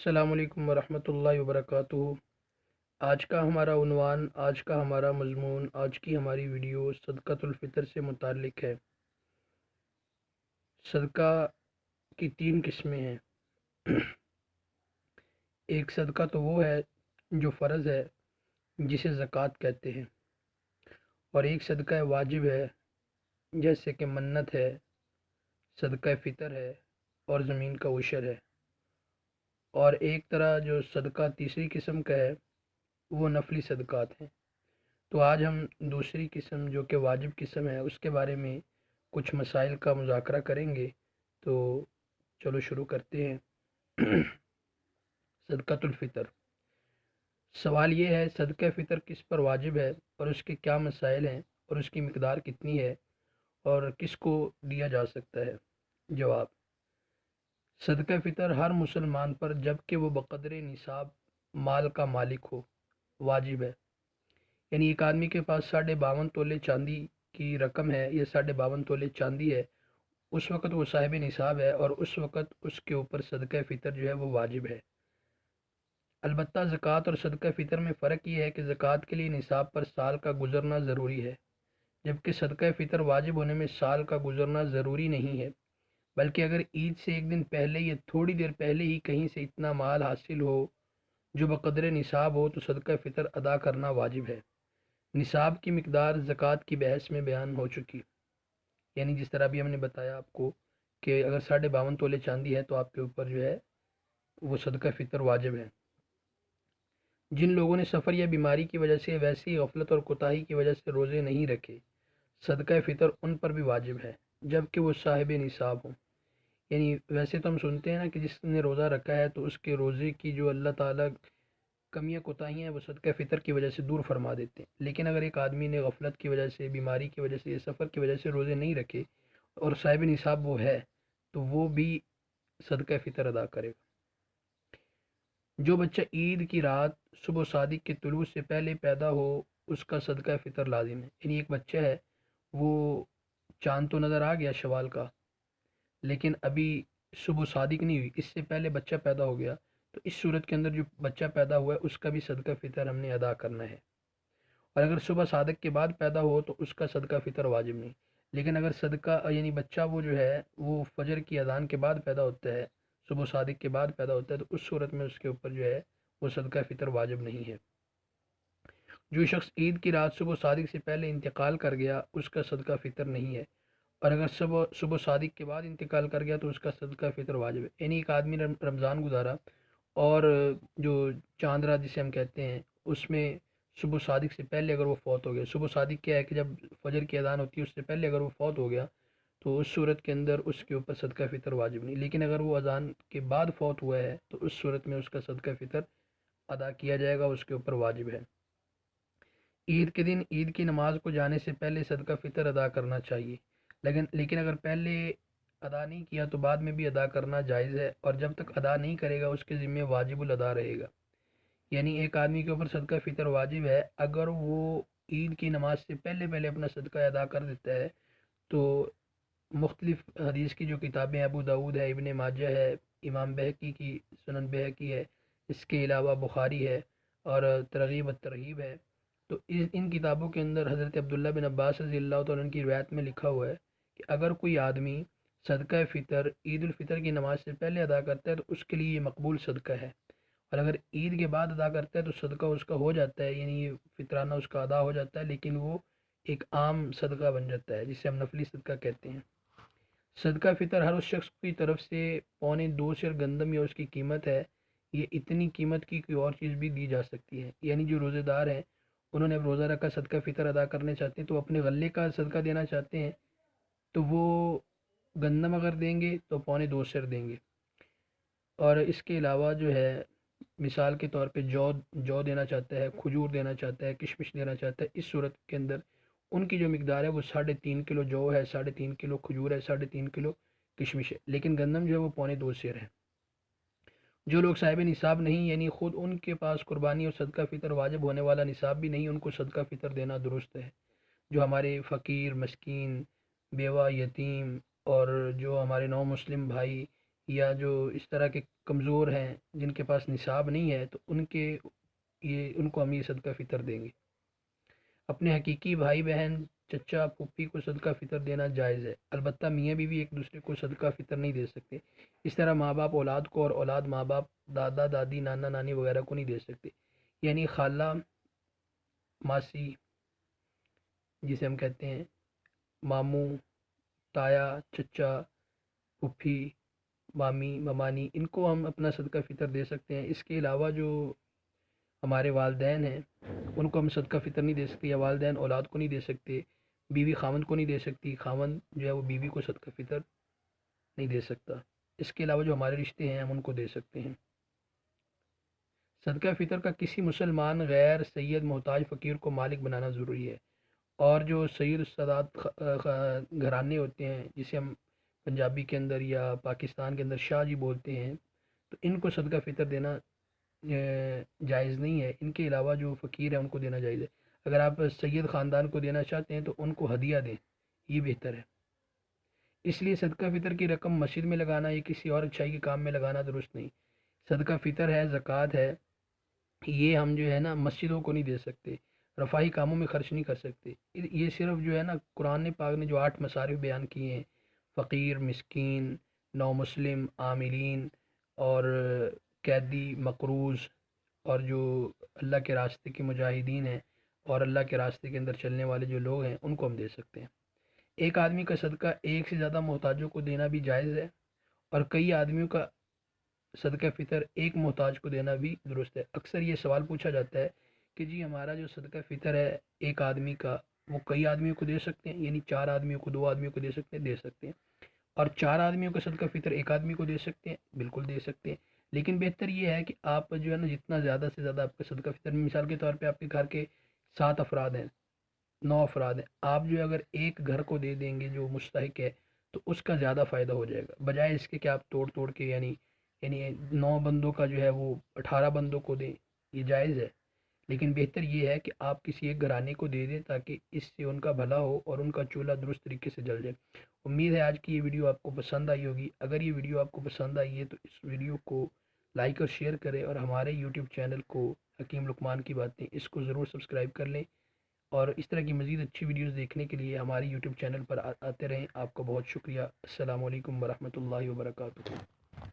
السلام علیکم ورحمۃ اللہ وبرکاتہ۔ آج کا ہمارا عنوان، آج کا ہمارا مضمون، آج کی ہماری ویڈیو صدقۃ الفطر سے متعلق ہے۔ صدقہ کی تین قسمیں ہیں۔ ایک صدقہ تو وہ ہے جو فرض ہے، جسے زکوٰۃ کہتے ہیں، اور ایک صدقہ واجب ہے، جیسے کہ منت ہے، صدقہ فطر ہے اور زمین کا عشر ہے۔ اور ایک طرح جو صدقہ تیسری قسم کا ہے وہ نفلی صدقات ہیں۔ تو آج ہم دوسری قسم جو کہ واجب قسم ہے اس کے بارے میں کچھ مسائل کا مذاکرہ کریں گے۔ تو چلو شروع کرتے ہیں۔ صدقۃ الفطر۔ سوال یہ ہے، صدقہ فطر کس پر واجب ہے اور اس کے کیا مسائل ہیں اور اس کی مقدار کتنی ہے اور کس کو دیا جا سکتا ہے؟ جواب: صدقہ فطر ہر مسلمان پر جب کہ وہ بقدر نصاب مال کا مالک ہو واجب ہے۔ یعنی ایک آدمی کے پاس 52.5 تولے چاندی کی رقم ہے یا 52.5 تولے چاندی ہے، اس وقت وہ صاحب نصاب ہے اور اس وقت اس کے اوپر صدقہ فطر جو ہے وہ واجب ہے۔ البتہ زکوٰۃ اور صدقہ فطر میں فرق یہ ہے کہ زکوٰۃ کے لیے نصاب پر سال کا گزرنا ضروری ہے، جبکہ صدقہ فطر واجب ہونے میں سال کا گزرنا ضروری نہیں ہے، بلکہ اگر عید سے ایک دن پہلے یا تھوڑی دیر پہلے ہی کہیں سے اتنا مال حاصل ہو جو بقدر نصاب ہو تو صدقہ فطر ادا کرنا واجب ہے۔ نصاب کی مقدار زکوٰۃ کی بحث میں بیان ہو چکی، یعنی جس طرح بھی ہم نے بتایا آپ کو کہ اگر 52.5 تولے چاندی ہے تو آپ کے اوپر جو ہے وہ صدقہ فطر واجب ہے۔ جن لوگوں نے سفر یا بیماری کی وجہ سے ویسی غفلت اور کوتاہی کی وجہ سے روزے نہیں رکھے، صدقہ فطر ان پر بھی واجب ہے جبکہ وہ صاحب نصاب ہوں۔ یعنی ویسے تو ہم سنتے ہیں نا کہ جس نے روزہ رکھا ہے تو اس کے روزے کی جو اللہ تعالیٰ کمیاں کوتاہیاں ہیں وہ صدقہ فطر کی وجہ سے دور فرما دیتے ہیں، لیکن اگر ایک آدمی نے غفلت کی وجہ سے، بیماری کی وجہ سے یا سفر کی وجہ سے روزے نہیں رکھے اور صاحب نصاب وہ ہے تو وہ بھی صدقہ فطر ادا کرے گا۔ جو بچہ عید کی رات صبح صادق کے طلوع سے پہلے پیدا ہو اس کا صدقہ فطر لازم ہے۔ یعنی ایک بچہ ہے، وہ چاند تو نظر آ گیا شوال کا، لیکن ابھی صبح صادق نہیں ہوئی، اس سے پہلے بچہ پیدا ہو گیا، تو اس صورت کے اندر جو بچہ پیدا ہوا ہے اس کا بھی صدقہ فطر ہم نے ادا کرنا ہے۔ اور اگر صبح صادق کے بعد پیدا ہو تو اس کا صدقہ فطر واجب نہیں، لیکن اگر صدقہ یعنی بچہ وہ جو ہے وہ فجر کی اذان کے بعد پیدا ہوتا ہے، صبح صادق کے بعد پیدا ہوتا ہے، تو اس صورت میں اس کے اوپر جو ہے وہ صدقہ فطر واجب نہیں ہے۔ جو شخص عید کی رات صبح صادق سے پہلے انتقال کر گیا اس کا صدقہ فطر نہیں ہے، اور اگر صبح صادق کے بعد انتقال کر گیا تو اس کا صدقہ فطر واجب ہے۔ یعنی ایک آدمی نے رمضان گزارا اور جو چاند رات جسے ہم کہتے ہیں اس میں صبح صادق سے پہلے اگر وہ فوت ہو گیا، صبح صادق کیا ہے کہ جب فجر کی اذان ہوتی ہے اس سے پہلے اگر وہ فوت ہو گیا تو اس صورت کے اندر اس کے اوپر صدقہ فطر واجب نہیں، لیکن اگر وہ اذان کے بعد فوت ہوا ہے تو اس صورت میں اس کا صدقہ فطر ادا کیا جائے گا، اس کے اوپر واجب ہے۔ عید کے دن عید کی نماز کو جانے سے پہلے صدقہ فطر ادا کرنا چاہیے، لیکن اگر پہلے ادا نہیں کیا تو بعد میں بھی ادا کرنا جائز ہے، اور جب تک ادا نہیں کرے گا اس کے ذمہ واجب الادا رہے گا۔ یعنی ایک آدمی کے اوپر صدقہ فطر واجب ہے، اگر وہ عید کی نماز سے پہلے اپنا صدقہ ادا کر دیتا ہے تو مختلف حدیث کی جو کتابیں ابو داود ہے، ابن ماجہ ہے، امام بہقی کی سنن بہقی ہے، اس کے علاوہ بخاری ہے اور ترغیب الترغیب ہے، تو ان کتابوں کے اندر حضرت عبداللہ بن عباس رضی اللہ تعالیٰ عنہ کی روایت میں لکھا ہوا ہے کہ اگر کوئی آدمی صدقہ فطر عید الفطر کی نماز سے پہلے ادا کرتا ہے تو اس کے لیے یہ مقبول صدقہ ہے، اور اگر عید کے بعد ادا کرتا ہے تو صدقہ اس کا ہو جاتا ہے، یعنی یہ فطرانہ اس کا ادا ہو جاتا ہے، لیکن وہ ایک عام صدقہ بن جاتا ہے جسے ہم نفلی صدقہ کہتے ہیں۔ صدقہ فطر ہر اس شخص کی طرف سے 2.25 سیر گندم یا اس کی قیمت ہے، یہ اتنی قیمت کی کوئی اور چیز بھی دی جا سکتی ہے۔ یعنی جو روزے دار ہیں انہوں نے اب روزہ رکھا، صدقہ فطر ادا کرنے چاہتے ہیں تو اپنے غلے کا صدقہ دینا چاہتے ہیں تو وہ گندم اگر دیں گے تو 2.25 سیر دیں گے، اور اس کے علاوہ جو ہے مثال کے طور پہ جو دینا چاہتا ہے، کھجور دینا چاہتا ہے، کشمش دینا چاہتا ہے، اس صورت کے اندر ان کی جو مقدار ہے وہ 3.5 کلو جو ہے، 3.5 کلو کھجور ہے، 3.5 کلو کشمش ہے، لیکن گندم جو ہے وہ 2.25 سیر ہے۔ جو لوگ صاحب نصاب نہیں، یعنی خود ان کے پاس قربانی اور صدقہ فطر واجب ہونے والا نصاب بھی نہیں، ان کو صدقہ فطر دینا درست ہے۔ جو ہمارے فقیر، مسکین، بیوہ، یتیم اور جو ہمارے نو مسلم بھائی یا جو اس طرح کے کمزور ہیں جن کے پاس نصاب نہیں ہے، تو ان کو ہم یہ صدقہ فطر دیں گے۔ اپنے حقیقی بھائی بہن، چچا پھوپھی کو صدقہ فطر دینا جائز ہے، البتہ میاں بیوی ایک دوسرے کو صدقہ فطر نہیں دے سکتے۔ اس طرح ماں باپ اولاد کو اور اولاد ماں باپ، دادا دادی، نانا نانی وغیرہ کو نہیں دے سکتے، یعنی خالہ، ماسی جسے ہم کہتے ہیں، ماموں، تایا، چچا، پھوپھی، مامی، ممانی، ان کو ہم اپنا صدقہ فطر دے سکتے ہیں۔ اس کے علاوہ جو ہمارے والدین ہیں ان کو ہم صدقہ فطر نہیں دے سکتے، یا والدین اولاد کو نہیں دے سکتے، بیوی خاوند کو نہیں دے سکتی، خاوند جو ہے وہ بیوی کو صدقہ فطر نہیں دے سکتا۔ اس کے علاوہ جو ہمارے رشتے ہیں ہم ان کو دے سکتے ہیں۔ صدقہ فطر کا کسی مسلمان، غیر سید، محتاج، فقیر کو مالک بنانا ضروری ہے، اور جو سید السادات گھرانے ہوتے ہیں جسے ہم پنجابی کے اندر یا پاکستان کے اندر شاہ جی بولتے ہیں، تو ان کو صدقہ فطر دینا جائز نہیں ہے۔ ان کے علاوہ جو فقیر ہیں ان کو دینا جائز ہے۔ اگر آپ سید خاندان کو دینا چاہتے ہیں تو ان کو ہدیہ دیں، یہ بہتر ہے۔ اس لیے صدقہ فطر کی رقم مسجد میں لگانا یا کسی اور اچھائی کے کام میں لگانا درست نہیں۔ صدقہ فطر ہے، زکوٰۃ ہے، یہ ہم جو ہے نا مسجدوں کو نہیں دے سکتے، رفاہی کاموں میں خرچ نہیں کر سکتے۔ یہ صرف جو ہے نا قرآن پاک نے جو 8 مصارف بیان کیے ہیں، فقیر، مسکین، نو مسلم، عاملین، اور قیدی، مقروض، اور جو اللہ کے راستے کے مجاہدین ہیں اور اللہ کے راستے کے اندر چلنے والے جو لوگ ہیں ان کو ہم دے سکتے ہیں۔ ایک آدمی کا صدقہ ایک سے زیادہ محتاجوں کو دینا بھی جائز ہے، اور کئی آدمیوں کا صدقہ فطر ایک محتاج کو دینا بھی درست ہے۔ اکثر یہ سوال پوچھا جاتا ہے کہ جی ہمارا جو صدقہ فطر ہے ایک آدمی کا، وہ کئی آدمیوں کو دے سکتے ہیں، یعنی 4 آدمیوں کو، 2 آدمیوں کو دے سکتے ہیں، اور 4 آدمیوں کا صدقہ فطر ایک آدمی کو دے سکتے ہیں، بالکل دے سکتے ہیں۔ لیکن بہتر یہ ہے کہ آپ جو ہے نا جتنا زیادہ سے زیادہ آپ کا صدقہ فطر، مثال کے طور پہ آپ کے گھر کے 7 افراد ہیں، 9 افراد ہیں، آپ جو اگر ایک گھر کو دے دیں گے جو مستحق ہے تو اس کا زیادہ فائدہ ہو جائے گا، بجائے اس کے کہ آپ توڑ کے یعنی 9 بندوں کا جو ہے وہ 18 بندوں کو دیں، یہ جائز ہے۔ لیکن بہتر یہ ہے کہ آپ کسی ایک گھرانے کو دے دیں تاکہ اس سے ان کا بھلا ہو اور ان کا چولہا درست طریقے سے جل جائے۔ امید ہے آج کی یہ ویڈیو آپ کو پسند آئی ہوگی۔ اگر یہ ویڈیو آپ کو پسند آئی ہے تو اس ویڈیو کو لائک اور شیئر کریں، اور ہمارے یوٹیوب چینل کو حکیم لقمان کی باتیں اس کو ضرور سبسکرائب کر لیں، اور اس طرح کی مزید اچھی ویڈیوز دیکھنے کے لیے ہماری یوٹیوب چینل پر آتے رہیں۔ آپ کا بہت شکریہ۔ السلام علیکم ورحمۃ اللہ وبرکاتہ۔